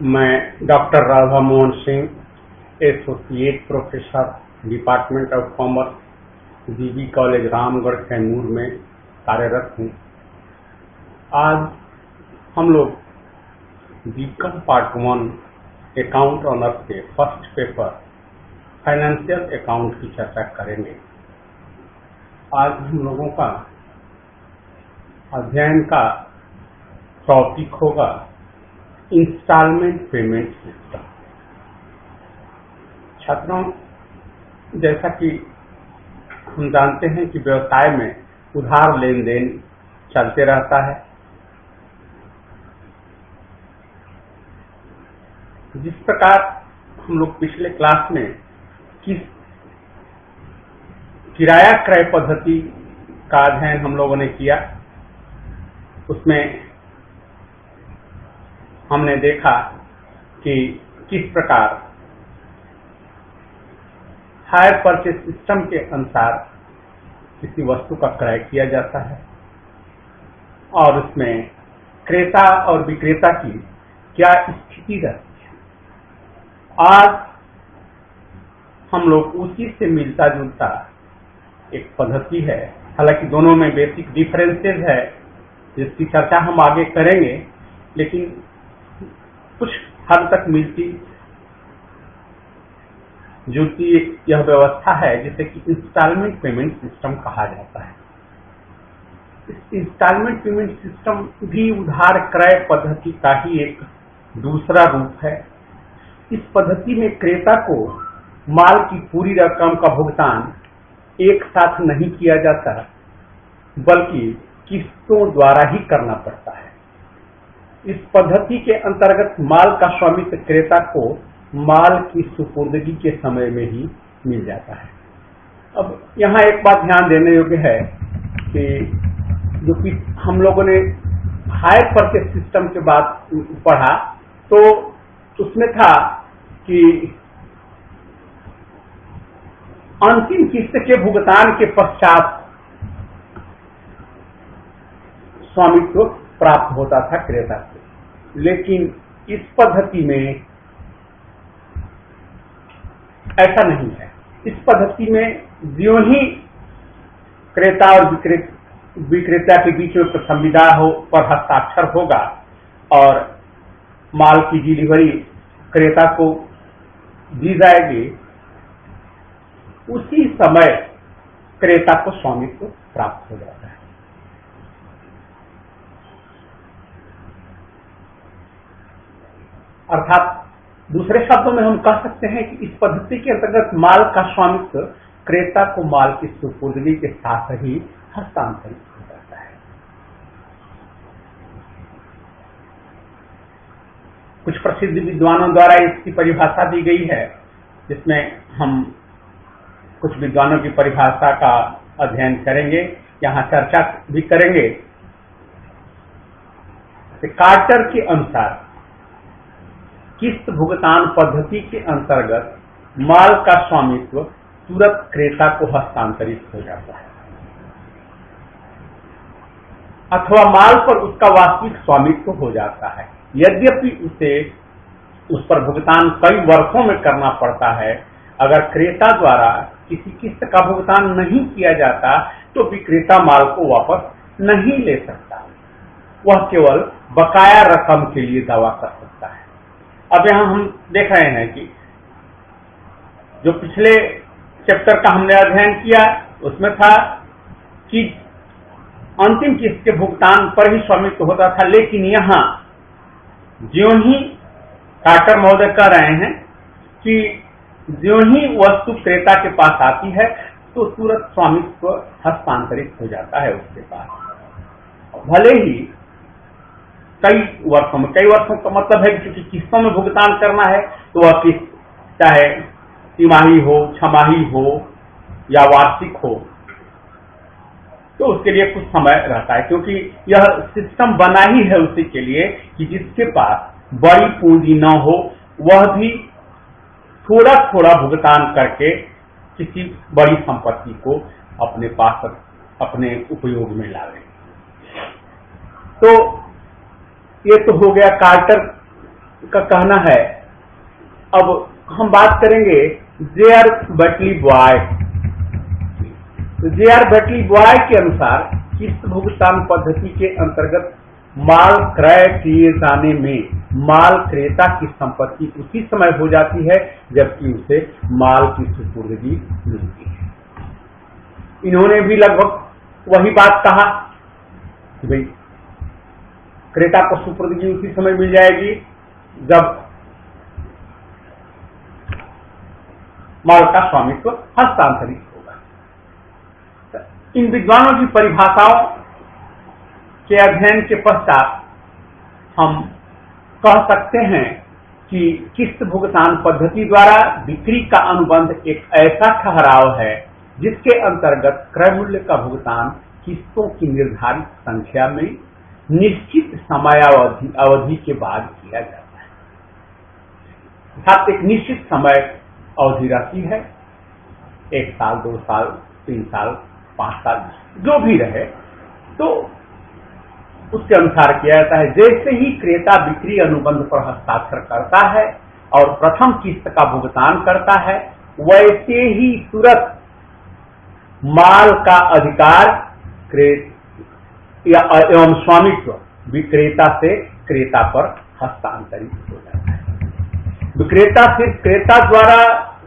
मैं doctor Radha Mohan Singh, associate professor, department of commerce, GB college Ramgarh Kaimur में कार्यरत हूँ। आज हम लोग बीकॉम पार्ट 1 अकाउंट ऑनर्स के फर्स्ट पेपर फाइनेंशियल अकाउंट की चर्चा करेंगे। आज हम लोगों का अध्ययन का टॉपिक होगा इंस्टॉलमेंट पेमेंट सिस्टम। छात्रों, जैसा कि हम जानते हैं कि व्यवसाय में उधार लेन देन चलते रहता है। जिस प्रकार हम लोग पिछले क्लास में किस किराया क्रय पद्धति का अध्ययन हम लोगों ने किया, उसमें हमने देखा कि किस प्रकार हायर परचेज सिस्टम के अनुसार किसी वस्तु का क्रय किया जाता है और उसमें क्रेता और विक्रेता की क्या स्थिति रहती है। आज हम लोग उसी से मिलता जुलता एक पद्धति है, हालांकि दोनों में बेसिक डिफरेंसेस है जिसकी चर्चा हम आगे करेंगे, लेकिन कुछ हद तक मिलती जुलती यह व्यवस्था है जिसे कि इंस्टॉलमेंट पेमेंट सिस्टम कहा जाता है। इस इंस्टॉलमेंट पेमेंट सिस्टम भी उधार क्रय पद्धति का ही एक दूसरा रूप है। इस पद्धति में क्रेता को माल की पूरी रकम का भुगतान एक साथ नहीं किया जाता, बल्कि किस्तों द्वारा ही करना पड़ता है। इस पद्धति के अंतर्गत माल का स्वामित्व क्रेता को माल की सुपुर्दगी के समय में ही मिल जाता है। अब यहाँ एक बात ध्यान देने योग्य है कि जो कि हम लोगों ने हायर परचेज सिस्टम के बाद पढ़ा, तो उसमें था कि अंतिम किस्त के भुगतान के पश्चात स्वामित्व प्राप्त होता था क्रेता को। लेकिन इस पद्धति में ऐसा नहीं है। इस पद्धति में ज्यों ही क्रेता और विक्रेता के बीच में संविदा हो पर हस्ताक्षर होगा और माल की डिलीवरी क्रेता को दी जाएगी, उसी समय क्रेता को स्वामित्व प्राप्त हो जाता है। अर्थात दूसरे शब्दों में हम कह सकते हैं कि इस पद्धति के अंतर्गत माल का स्वामित्व क्रेता को माल की सुपुर्दगी के साथ ही हस्तांतरित हो जाता है। कुछ प्रसिद्ध विद्वानों द्वारा इसकी परिभाषा दी गई है, जिसमें हम कुछ विद्वानों की परिभाषा का अध्ययन करेंगे, यहाँ चर्चा भी करेंगे। कार्टर के अनुसार किस्त भुगतान पद्धति के अंतर्गत माल का स्वामित्व तुरंत क्रेता को हस्तांतरित हो जाता है, अथवा माल पर उसका वास्तविक स्वामित्व हो जाता है। यद्यपि उसे उस पर भुगतान कई वर्षों में करना पड़ता है। अगर क्रेता द्वारा किसी किस्त का भुगतान नहीं किया जाता तो विक्रेता माल को वापस नहीं ले सकता, वह केवल बकाया रकम के लिए दावा कर सकता है। अब यहाँ हम देख रहे हैं कि जो पिछले चैप्टर का हमने अध्ययन किया, उसमें था कि अंतिम किस्त के भुगतान पर ही स्वामित्व होता था, लेकिन यहाँ ज्यों ही कार्टर महोदय कह रहे हैं कि ज्यों ही वस्तु क्रेता के पास आती है तो तुरंत स्वामित्व हस्तांतरित हो जाता है उसके पास। भले ही कई वर्षों का मतलब है कि क्योंकि किस्तों में भुगतान करना है तो वह किस्त चाहे तिमाही हो, छमाही हो या वार्षिक हो, तो उसके लिए कुछ समय रहता है, क्योंकि यह सिस्टम बना ही है उसी के लिए कि जिसके पास बड़ी पूंजी न हो वह भी थोड़ा थोड़ा भुगतान करके किसी बड़ी संपत्ति को अपने पास अपने उपयोग में लावे। तो ये तो हो गया कार्टर का कहना है। अब हम बात करेंगे जे.आर. Butterly boy. तो जे.आर. बटली बॉय के अनुसार किस्त भुगतान पद्धति के अंतर्गत माल क्रय किए जाने में माल क्रेता की संपत्ति उसी समय हो जाती है जबकि उसे माल की सुपुर्दगी मिलती है। इन्होंने भी लगभग वही बात कहा कि भाई क्रेता को सुपुर्दगी उसी समय मिल जाएगी जब माल का स्वामित्व हस्तांतरित होगा। इन विद्वानों की परिभाषाओं के अध्ययन के पश्चात हम कह सकते हैं कि किस्त भुगतान पद्धति द्वारा बिक्री का अनुबंध एक ऐसा ठहराव है जिसके अंतर्गत क्रय मूल्य का भुगतान किस्तों की निर्धारित संख्या में निश्चित समयावधि के बाद किया जाता है। अर्थात एक निश्चित समय अवधि रहती है, 1 साल, 2 साल, 3 साल, 5 साल, जो भी रहे, तो उसके अनुसार किया जाता है। जैसे ही क्रेता बिक्री अनुबंध पर हस्ताक्षर करता है और प्रथम किस्त का भुगतान करता है, वैसे ही तुरंत माल का अधिकार एवं स्वामित्व विक्रेता से क्रेता पर हस्तांतरित हो जाता है। विक्रेता सिर्फ क्रेता द्वारा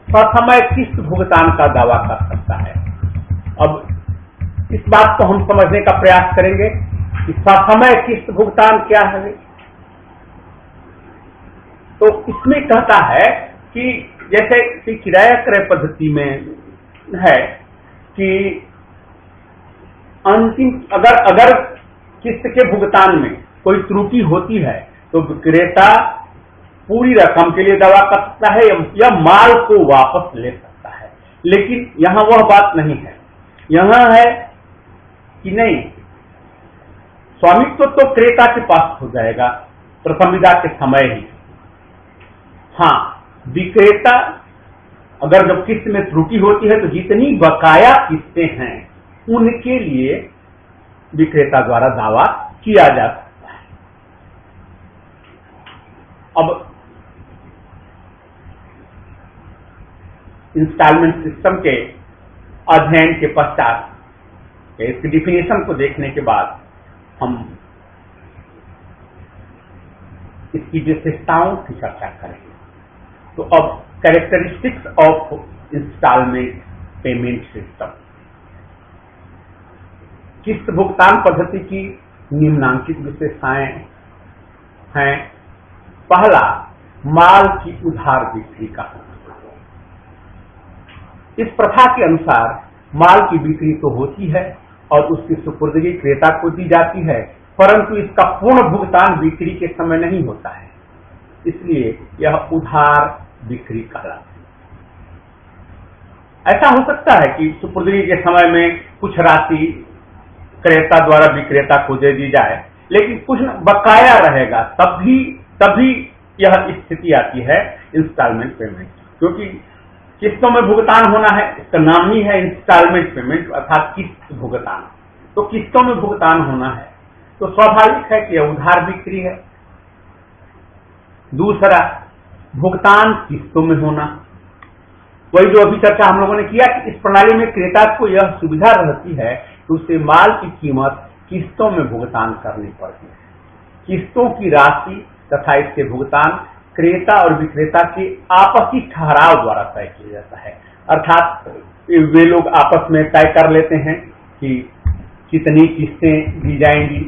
ससमय किस्त भुगतान का दावा कर सकता है। अब इस बात को हम समझने का प्रयास करेंगे कि ससमय किस्त भुगतान क्या है। तो इसमें कहता है कि जैसे किराया क्रय पद्धति में है कि अंतिम अगर किस्त के भुगतान में कोई त्रुटि होती है तो विक्रेता पूरी रकम के लिए दावा कर सकता है या माल को वापस ले सकता है। लेकिन यहां वह बात नहीं है। यहां है कि नहीं, स्वामित्व तो क्रेता के पास हो जाएगा प्रसंविदा के समय ही। हाँ, विक्रेता अगर जब किस्त में त्रुटि होती है तो जितनी बकाया किस्तें हैं उनके लिए विक्रेता द्वारा दावा किया जा सकता है। अब इंस्टॉलमेंट सिस्टम के अध्ययन के पश्चात इसकी डिफिनेशन को देखने के बाद हम इसकी विशेषताओं की चर्चा करेंगे। तो अब characteristics of instalment payment system. किस्त भुगतान पद्धति की निम्नांकित विशेषताएं हैं। पहला, माल की उधार बिक्री का। इस प्रथा के अनुसार माल की बिक्री तो होती है और उसकी सुपुर्दगी क्रेता को दी जाती है, परंतु इसका पूर्ण भुगतान बिक्री के समय नहीं होता है, इसलिए यह उधार बिक्री कहलाती है। ऐसा हो सकता है कि सुपुर्दगी के समय में कुछ राशि क्रेता द्वारा विक्रेता को दे दी जाए, लेकिन कुछ बकाया रहेगा, तभी यह स्थिति आती है इंस्टॉलमेंट पेमेंट। क्योंकि किस्तों में भुगतान होना है, इसका नाम ही है इंस्टॉलमेंट पेमेंट अर्थात किस्त भुगतान। तो किस्तों में भुगतान होना है तो स्वाभाविक है कि यह उधार बिक्री है। दूसरा, भुगतान किस्तों में होना। वही जो अभी चर्चा हम लोगों ने किया कि इस प्रणाली में क्रेता को यह सुविधा रहती है कि उसे माल की कीमत किस्तों में भुगतान करनी पड़ती है। किस्तों की राशि तथा इसके भुगतान क्रेता और विक्रेता के आपसी ठहराव द्वारा तय किया जाता है। अर्थात वे लोग आपस में तय कर लेते हैं कि कितनी किस्तें दी जाएंगी,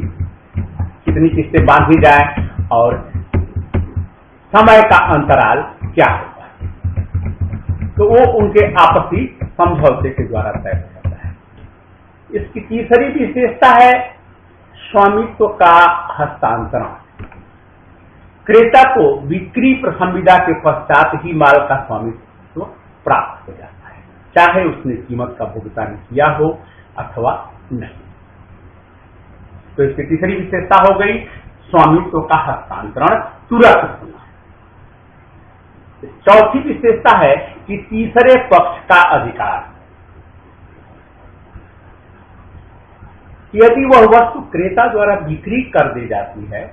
कितनी किस्तें बांधी जाए और समय का अंतराल क्या होगा। तो वो उनके आपसी समझौते के द्वारा तय हो जाता है। इसकी तीसरी विशेषता है स्वामित्व का हस्तांतरण। क्रेता को बिक्री प्रसंविदा के पश्चात ही माल का स्वामित्व प्राप्त हो जाता है, चाहे उसने कीमत का भुगतान किया हो अथवा नहीं। तो इसकी तीसरी विशेषता हो गई स्वामित्व का हस्तांतरण तुरंत होना। चौथी विशेषता है कि तीसरे पक्ष का अधिकार। यदि वह वस्तु क्रेता द्वारा बिक्री कर दी जाती है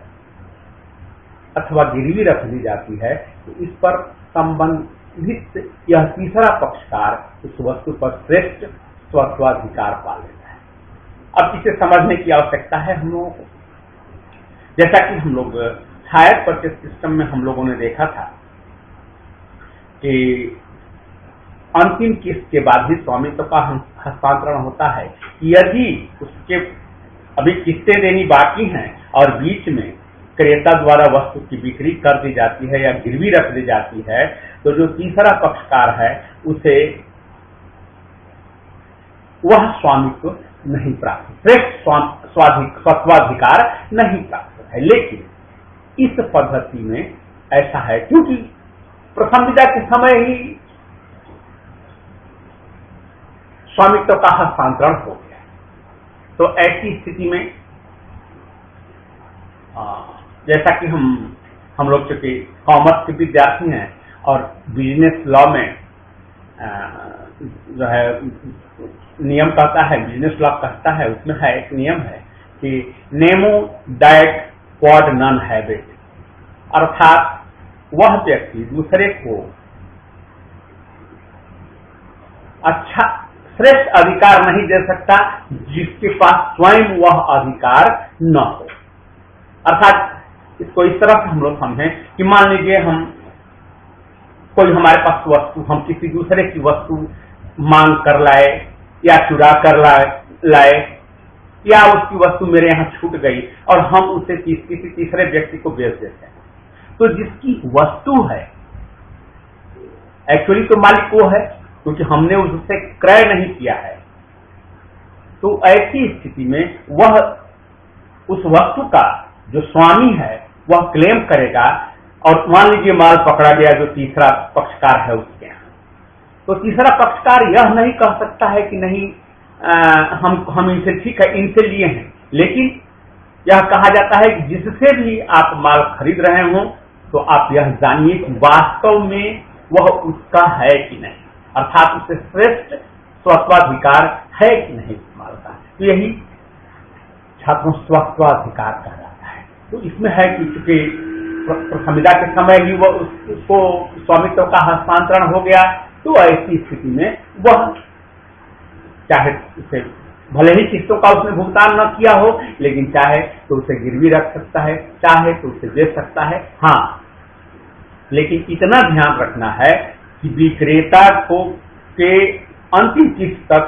अथवा गिरवी रख दी जाती है तो इस पर संबंधित यह तीसरा पक्षकार उस वस्तु पर श्रेष्ठ स्वत्वाधिकार पा लेता है। अब इसे समझने की आवश्यकता है हम लोगों को। जैसा कि हम लोग हायर परचेज सिस्टम में हम लोगों ने देखा था कि अंतिम किस्त के बाद ही स्वामित्व का हस्तांतरण होता है। यदि उसके अभी किस्तें देनी बाकी हैं और बीच में क्रेता द्वारा वस्तु की बिक्री कर दी जाती है या गिरवी रख दी जाती है तो जो तीसरा पक्षकार है उसे वह स्वामित्व नहीं प्राप्त, श्रेष्ठ स्वत्वाधिकार नहीं प्राप्त है। लेकिन इस पद्धति में ऐसा है क्योंकि प्रथम विदा के समय ही स्वामित्व का हस्तांतरण हो गया, तो ऐसी स्थिति में जैसा कि हम लोग चूंकि कॉमर्स के विद्यार्थी हैं और बिजनेस लॉ में जो है नियम कहता है, बिजनेस लॉ कहता है, उसमें है एक नियम है कि Nemo that quad non habit, अर्थात वह व्यक्ति दूसरे को अच्छा श्रेष्ठ अधिकार नहीं दे सकता जिसके पास स्वयं वह अधिकार न हो। अर्थात इसको इस तरह से हम लोग समझें कि मान लीजिए हम कोई हमारे पास वस्तु, हम किसी दूसरे की वस्तु मांग कर लाए या चुरा कर लाए या उसकी वस्तु मेरे यहाँ छूट गई और हम उसे किसी तीसरे व्यक्ति को बेच देते हैं, तो जिसकी वस्तु है एक्चुअली तो मालिक वो है क्योंकि हमने उससे क्रय नहीं किया है। तो ऐसी स्थिति में वह उस वस्तु का जो स्वामी है वह क्लेम करेगा और मान लीजिए माल पकड़ा गया जो तीसरा पक्षकार है उसके यहाँ, तो तीसरा पक्षकार यह नहीं कह सकता है कि नहीं हम इनसे ठीक है इनसे लिए हैं, लेकिन यह कहा जाता है कि जिससे भी आप माल खरीद रहे हो तो आप यह जानिए कि वास्तव में वह उसका है कि नहीं, अर्थात उसे श्रेष्ठ स्वत्वाधिकार है कि नहीं माल का। तो यही छात्रों स्वत्वाधिकार कहा जाता है। तो इसमें है कि चूंकि प्रथमिदा के समय ही वह उसको स्वामित्व का हस्तांतरण हो गया, तो ऐसी स्थिति में वह चाहे उसे भले ही किस्तों का उसने भुगतान न किया हो, लेकिन चाहे तो उसे गिरवी रख सकता है, चाहे तो उसे दे सकता है। हाँ, लेकिन इतना ध्यान रखना है कि विक्रेता को के अंतिम किस्त तक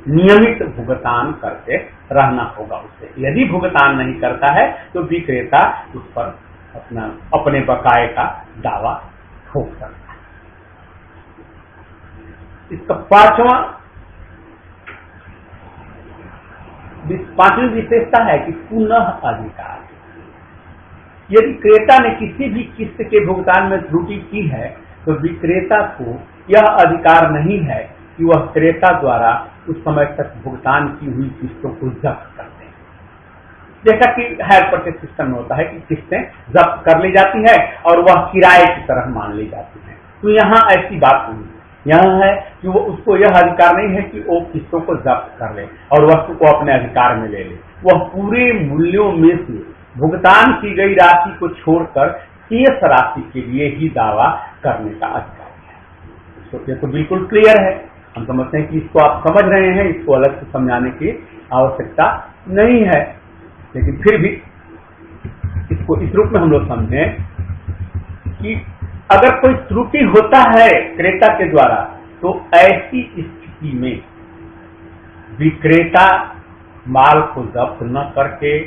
नियमित भुगतान करते रहना होगा उसे। यदि भुगतान नहीं करता है तो विक्रेता उस पर अपने बकाये का दावा ठोक सकता है। इसका पांचवी विशेषता है कि पुनः अधिकार। यदि क्रेता ने किसी भी किस्त के भुगतान में त्रुटि की है तो विक्रेता को यह अधिकार नहीं है कि वह क्रेता द्वारा उस समय तक भुगतान की हुई किस्तों को जब्त कर दे। जैसा कि हायर परचेज सिस्टम में होता है कि किस्तें जब्त कर ली जाती है और वह किराए की तरह मान ली जाती है, तो यहाँ ऐसी बात नहीं है। यहाँ है कि वो उसको यह अधिकार नहीं है कि वो किस्तों को जब्त कर ले और वस्तु को अपने अधिकार में ले ले। वह पूरे मूल्यों में से भुगतान की गई राशि को छोड़कर शेष राशि के लिए ही दावा करने का अधिकार है। तो बिल्कुल क्लियर है, हम समझते हैं कि इसको आप समझ रहे हैं, इसको अलग से समझाने की आवश्यकता नहीं है, लेकिन फिर भी इसको इस रूप में हम लोग समझें कि अगर कोई त्रुटि होता है क्रेता के द्वारा तो ऐसी स्थिति में विक्रेता माल को जब्त न करके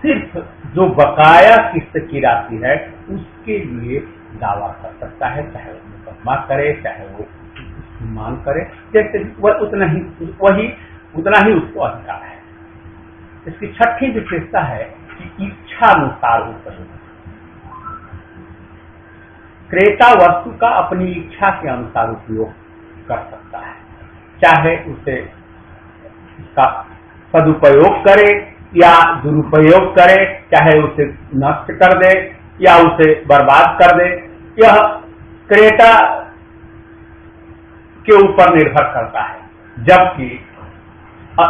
सिर्फ जो बकाया किस्त की राशि है उसके लिए दावा कर सकता है, चाहे वो मुकदमा करे चाहे वो मांग करे, जैसे वह उतना ही उसको अधिकार है। इसकी छठी विशेषता है कि इच्छा अनुसार उपयोग। क्रेता वस्तु का अपनी इच्छा के अनुसार उपयोग कर सकता है, चाहे उसे इसका सदुपयोग करे या दुरुपयोग करे, चाहे उसे नष्ट कर दे या उसे बर्बाद कर दे, यह क्रेता के ऊपर निर्भर करता है। जबकि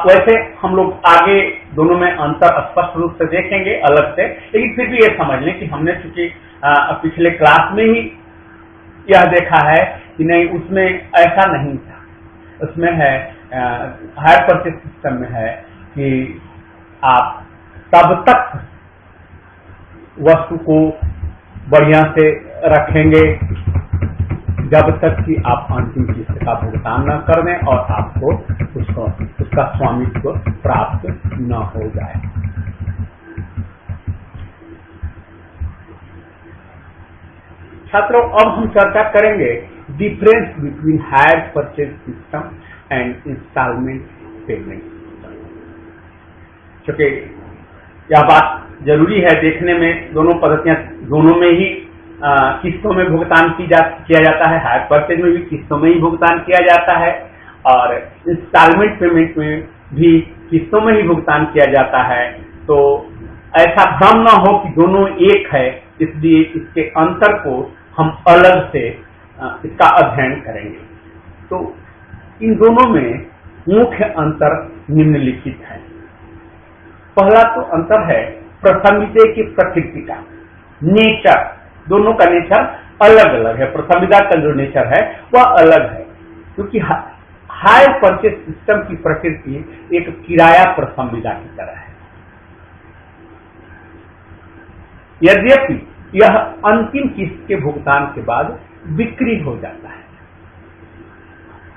वैसे हम लोग आगे दोनों में अंतर स्पष्ट रूप से देखेंगे अलग से, लेकिन फिर भी ये समझ लें कि हमने चूंकि पिछले क्लास में ही यह देखा है कि नहीं, उसमें ऐसा नहीं था। उसमें है हायर परचेज सिस्टम में है कि आप तब तक वस्तु को बढ़िया से रखेंगे जब तक कि आप अंतिम किस्त का भुगतान न कर दें और आपको उसका स्वामित्व प्राप्त न हो जाए। छात्रों, अब हम चर्चा करेंगे difference between hire purchase system and instalment payment system. क्योंकि यह बात जरूरी है देखने में, दोनों पद्धतियां, दोनों में ही किस्तों में भुगतान किया जाता है। हायर परचेज में भी किस्तों में ही भुगतान किया जाता है और इंस्टॉलमेंट पेमेंट में भी किस्तों में ही भुगतान किया जाता है। तो ऐसा भ्रम न हो कि दोनों एक है, इसलिए इसके अंतर को हम अलग से इसका अध्ययन करेंगे। तो इन दोनों में मुख्य अंतर निम्नलिखित है। पहला तो अंतर है प्रथमिदा की प्रकृति का नेचर। दोनों का नेचर अलग अलग है। प्रथमिदा का जो नेचर है वह अलग है, क्योंकि हायर परचेज सिस्टम की प्रकृति एक किराया प्रथमिदा की तरह है। यद्यपि यह अंतिम किस्त के भुगतान के बाद बिक्री हो जाता है।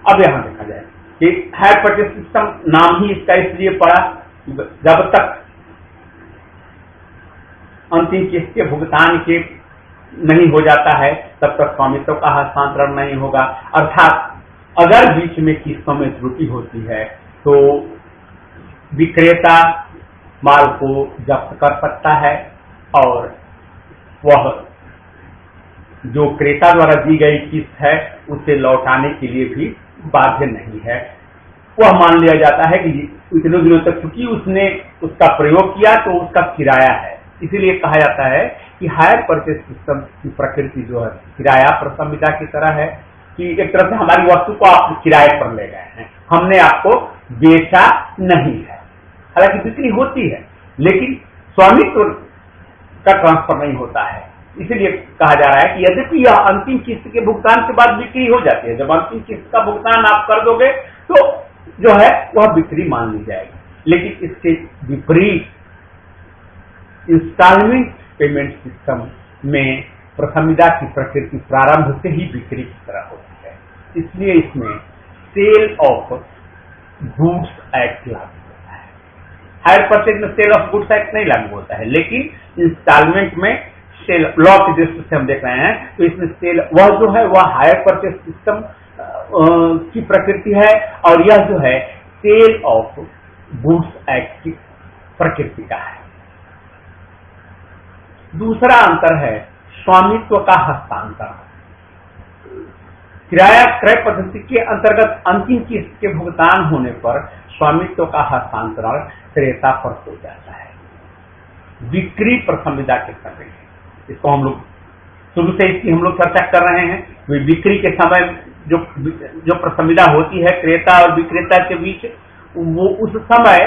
अब यहां देखा जाए कि हायर परचेज सिस्टम नाम ही इसका इसलिए पड़ा, जब तक अंतिम किस्त के भुगतान के नहीं हो जाता है तब तक स्वामित्व का हस्तांतरण नहीं होगा। अर्थात अगर बीच में किस्तों में त्रुटि होती है तो विक्रेता माल को जब्त कर सकता है और वह जो क्रेता द्वारा दी गई किस्त है उसे लौटाने के लिए भी बाध्य नहीं है। वह मान लिया जाता है कि इतने दिनों तक चूंकि उसने उसका प्रयोग किया तो उसका किराया है। इसीलिए कहा जाता है कि हायर परचेज सिस्टम की प्रकृति जो है किराया प्रथमिदा की तरह है, कि एक तरह से हमारी वस्तु को आप किराए पर ले गए हैं, हमने आपको बेचा नहीं है। हालांकि बिक्री होती है लेकिन स्वामित्व का ट्रांसफर नहीं होता है। इसीलिए कहा जा रहा है कि यद्यपि यह अंतिम किस्त के भुगतान के बाद बिक्री हो जाती है, जब अंतिम किस्त का भुगतान आप कर दोगे तो जो है वह बिक्री मान ली जाएगी। लेकिन इसके विपरीत इंस्टॉलमेंट पेमेंट सिस्टम में प्रथमिदा की प्रकृति प्रारंभ से ही बिक्री की तरह होती है। इसलिए इसमें सेल ऑफ गुड्स एक्ट लागू होता है। हायर परचेज में सेल ऑफ गुड्स एक्ट नहीं लागू होता है, लेकिन इंस्टॉलमेंट में सेल लॉ की दृष्टि से हम देख रहे हैं तो इसमें सेल वह जो है वह हायर परचेज सिस्टम की प्रकृति है और यह जो है सेल ऑफ गुड्स एक्ट की प्रकृति का है। दूसरा अंतर है स्वामित्व का हस्तांतरण। किराया क्रय पद्धति के अंतर्गत अंतिम किस्त के भुगतान होने पर स्वामित्व का हस्तांतरण क्रेता पर हो जाता है। बिक्री प्रथमिदा के समय इसको हम लोग शुरू से इसकी हम लोग चर्चा कर रहे हैं। बिक्री के समय जो प्रथमिदा होती है क्रेता और विक्रेता के बीच, वो उस समय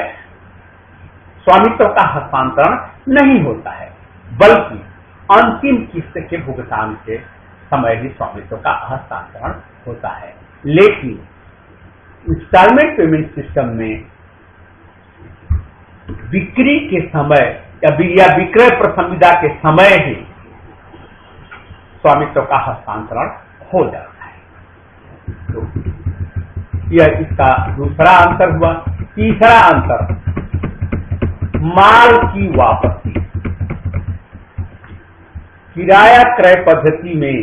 स्वामित्व का हस्तांतरण नहीं होता है, बल्कि अंतिम किस्त के भुगतान के समय ही स्वामित्व का हस्तांतरण होता है। लेकिन इंस्टॉलमेंट पेमेंट सिस्टम में बिक्री के समय या विक्रय प्रथमिदा के समय ही स्वामित्व का हस्तांतरण हो जाता है। तो यह इसका दूसरा अंतर हुआ। तीसरा अंतर माल की वापसी। किराया क्रय पद्धति में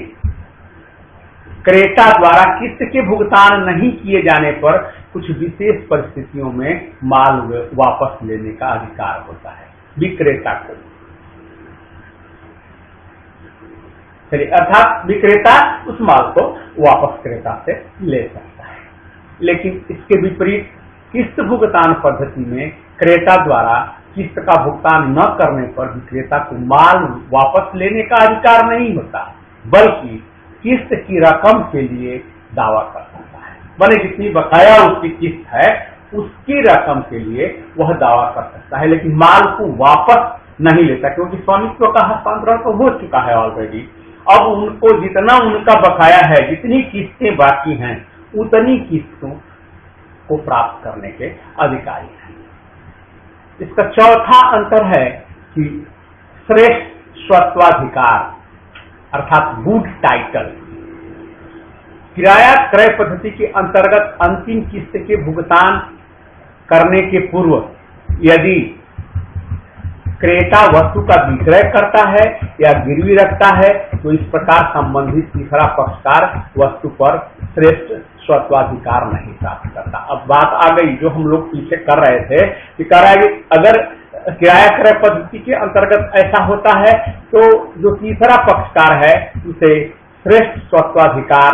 क्रेता द्वारा किस्त के भुगतान नहीं किए जाने पर कुछ विशेष परिस्थितियों में माल वापस लेने का अधिकार होता है विक्रेता को। चलिए, अर्थात विक्रेता उस माल को वापस क्रेता से ले सकता है। लेकिन इसके विपरीत किस्त भुगतान पद्धति में क्रेता द्वारा किस्त का भुगतान न करने पर विक्रेता को माल वापस लेने का अधिकार नहीं होता, बल्कि किस्त की रकम के लिए दावा कर सकता है। माने जितनी बकाया उसकी किस्त है उसकी रकम के लिए वह दावा कर सकता है, लेकिन माल को वापस नहीं लेता, क्योंकि स्वामित्व का हस्तांतरण तो हो चुका है ऑलरेडी। अब उनको जितना उनका बकाया है, जितनी किस्तें बाकी हैं, उतनी किस्तों को प्राप्त करने के अधिकारी हैं। इसका चौथा अंतर है कि श्रेष्ठ स्वत्वाधिकार अर्थात गुड टाइटल। किराया क्रय पद्धति के अंतर्गत अंतिम किस्त के भुगतान करने के पूर्व यदि क्रेता वस्तु का विक्रय करता है या गिरवी रखता है तो इस प्रकार संबंधित तीसरा पक्षकार वस्तु पर श्रेष्ठ स्वत्वाधिकार नहीं प्राप्त करता। अब बात आ गई जो हम लोग पीछे कर रहे थे कि अगर किराया क्रय पद्धति के अंतर्गत ऐसा होता है तो जो तीसरा पक्षकार है उसे श्रेष्ठ स्वत्वाधिकार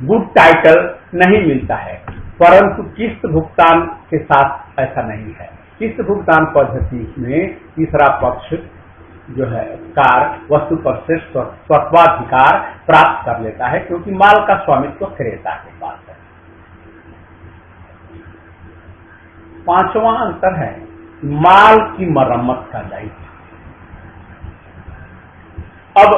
गुड टाइटल नहीं मिलता है, परंतु किस्त भुगतान के साथ ऐसा नहीं है। किस्त भुगतान पद्धति में तीसरा पक्ष जो है कार वस्तु पर श्रेष्ठ स्वत्वाधिकार प्राप्त कर लेता है, क्योंकि माल का स्वामित्व क्रेता के पास है। पांचवा अंतर है माल की मरम्मत का दायित्व। अब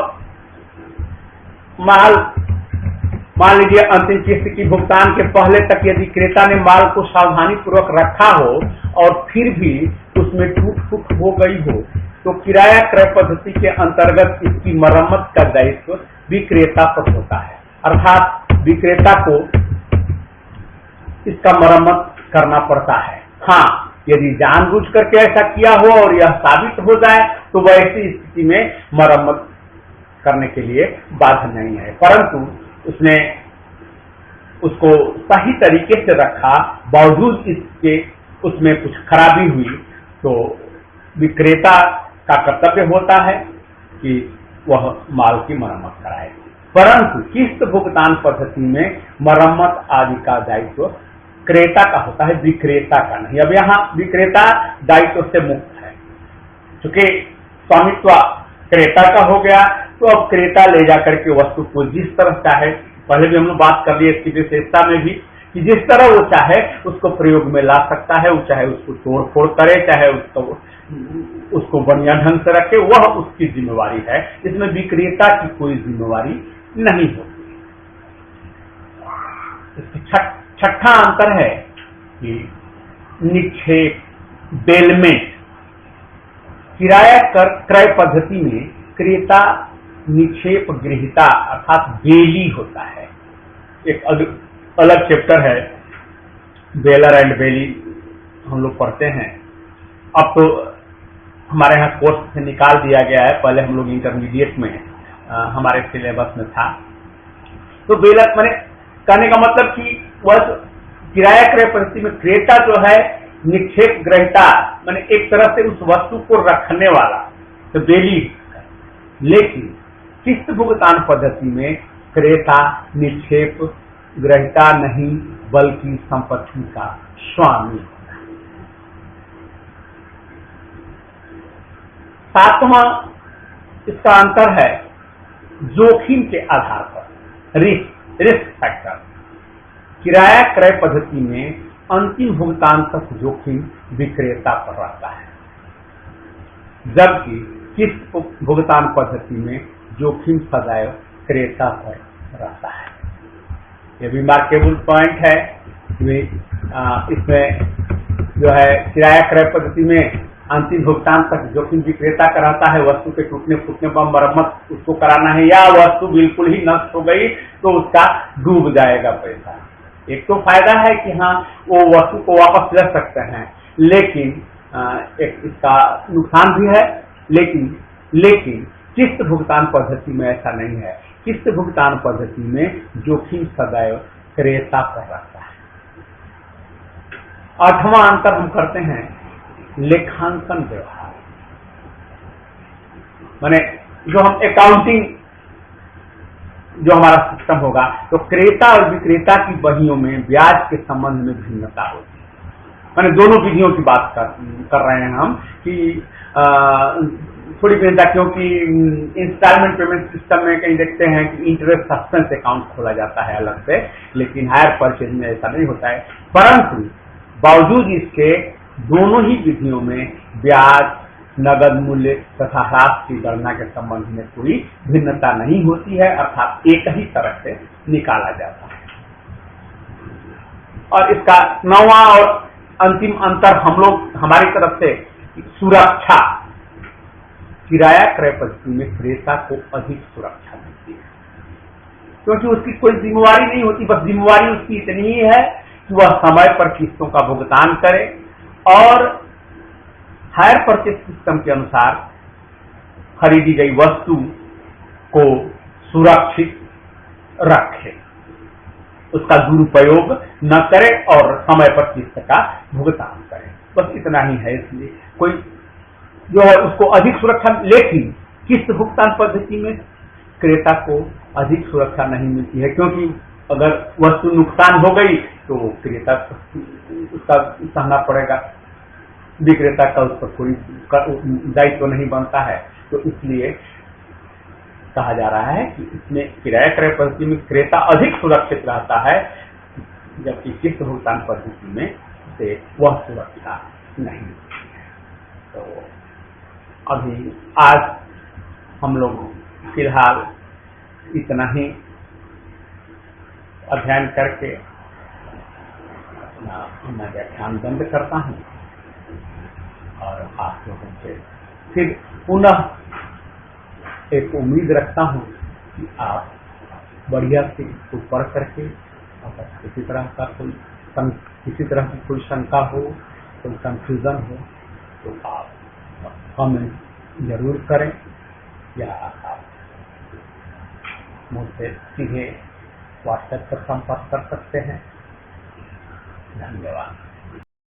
मान लीजिए अंतिम किस्त की भुगतान के पहले तक यदि क्रेता ने माल को सावधानी पूर्वक रखा हो और फिर भी उसमें टूट फूट हो गई हो तो किराया क्रय पद्धति के अंतर्गत इसकी मरम्मत का दायित्व विक्रेता पर होता है, अर्थात विक्रेता को इसका मरम्मत करना पड़ता है। हाँ, यदि जानबूझ करके ऐसा किया हो और यह साबित हो जाए तो वैसी स्थिति में मरम्मत करने के लिए बाध्य नहीं है, परंतु उसने उसको सही तरीके से रखा, बावजूद इसके उसमें कुछ खराबी हुई तो विक्रेता का कर्तव्य होता है कि वह माल की मरम्मत कराए। परंतु किस्त भुगतान पद्धति में मरम्मत आदि का दायित्व क्रेता का होता है, विक्रेता का नहीं। अब यहाँ विक्रेता दायित्व से मुक्त है, क्योंकि स्वामित्व क्रेता का हो गया तो अब क्रेता ले जाकर के वस्तु को जिस तरह चाहे, पहले भी हम लोग बात कर लिए इसकी विशेषता में भी कि जिस तरह वो चाहे उसको प्रयोग में ला सकता है, वो चाहे उसको तोड़ फोड़ करे, चाहे उसको बढ़िया ढंग से रखे, वह उसकी जिम्मेवारी है। इसमें विक्रेता की कोई जिम्मेवारी नहीं होती। छठा अंतर है कि निक्षेप बेलमेंट। किराया क्रय पद्धति में क्रेता निक्षेप गृहीता अर्थात बेली होता है। एक अलग चैप्टर है बेलर एंड बेली, हम लोग पढ़ते हैं। अब तो हमारे यहाँ कोर्स से निकाल दिया गया है, पहले हम लोग इंटरमीडिएट में हमारे सिलेबस में था। तो बेलर माने कहने का मतलब कि वह किराया क्रय पद्धति में क्रेता जो है निक्षेप ग्रहिता माने एक तरह से उस वस्तु को रखने वाला तो बेली, लेकिन किस्त भुगतान पद्धति में क्रेता निक्षेप ग्रहिता नहीं बल्कि संपत्ति का स्वामी होता है। सातवां इसका अंतर है जोखिम के आधार पर, रिस्क फैक्टर। किराया क्रय पद्धति में अंतिम भुगतान तक जोखिम विक्रेता पर रहता है, जबकि किस्त भुगतान पद्धति में जोखिम सदैव क्रेता पर रहता है। यह भी मार्केबल पॉइंट है। इसमें जो है किराया क्रय पद्धति में अंतिम भुगतान तक जोखिम विक्रेता का रहता है, वस्तु के टूटने फूटने पर मरम्मत उसको कराना है, या वस्तु बिल्कुल ही नष्ट हो गई तो उसका डूब जाएगा पैसा। एक तो फायदा है कि हाँ वो वस्तु को वापस ले सकते हैं, लेकिन एक इसका नुकसान भी है। लेकिन किस्त भुगतान पद्धति में ऐसा नहीं है। किस्त भुगतान पद्धति में जोखिम सदैव क्रेता पर रहता है। आठवां अंतर हम करते हैं लेखांकन व्यवहार, माने जो हम अकाउंटिंग जो हमारा सिस्टम होगा तो क्रेता और विक्रेता की बहियों में ब्याज के संबंध में भिन्नता होती है। माने दोनों विधियों की बात कर रहे हैं हम कि थोड़ी भिन्नता, क्योंकि इंस्टॉलमेंट पेमेंट सिस्टम में कहीं देखते हैं कि इंटरेस्ट सस्पेंस अकाउंट खोला जाता है अलग से, लेकिन हायर परचेज में ऐसा नहीं होता है। परंतु बावजूद इसके दोनों ही विधियों में ब्याज, नगद मूल्य तथा ह्रास की गणना के संबंध में कोई भिन्नता नहीं होती है, अर्थात एक ही तरह से निकाला जाता है। और इसका 9वां और अंतिम अंतर हमारी तरफ से सुरक्षा, किराया क्रय पद्धति में क्रेता को अधिक सुरक्षा मिलती है, क्योंकि उसकी कोई जिम्मेवारी नहीं होती। बस जिम्मेवारी उसकी इतनी ही है कि वह समय पर किस्तों का भुगतान करे और हायर परचेज सिस्टम के अनुसार खरीदी गई वस्तु को सुरक्षित रखे, उसका दुरुपयोग न करे और समय पर किस्त का भुगतान करे। बस इतना ही है। इसलिए कोई जो है उसको अधिक सुरक्षा, लेकिन किस्त भुगतान पद्धति में क्रेता को अधिक सुरक्षा नहीं मिलती है, क्योंकि अगर वस्तु नुकसान हो गई तो क्रेता उसका सहना पड़ेगा, विक्रेता का उस पर कोई दायित्व नहीं बनता है। तो इसलिए कहा जा रहा है कि इसमें किराया क्रय पद्धति में क्रेता अधिक सुरक्षित रहता है, जबकि किस्त भुगतान पद्धति में से वह सुरक्षा नहीं मिलती है। तो अभी आज हम लोग फिलहाल इतना ही अध्ययन करके अपना व्याख्यान बंद करता हूँ और आप लोगों से फिर पुनः एक उम्मीद रखता हूँ कि आप बढ़िया से इसको पढ़ करके अगर किसी तरह की कोई शंका हो, कोई कंफ्यूजन हो तो आप कमेंट जरूर करें या आप मुझसे सीधे व्हाट्सएप पर संपर्क कर सकते हैं। धन्यवाद।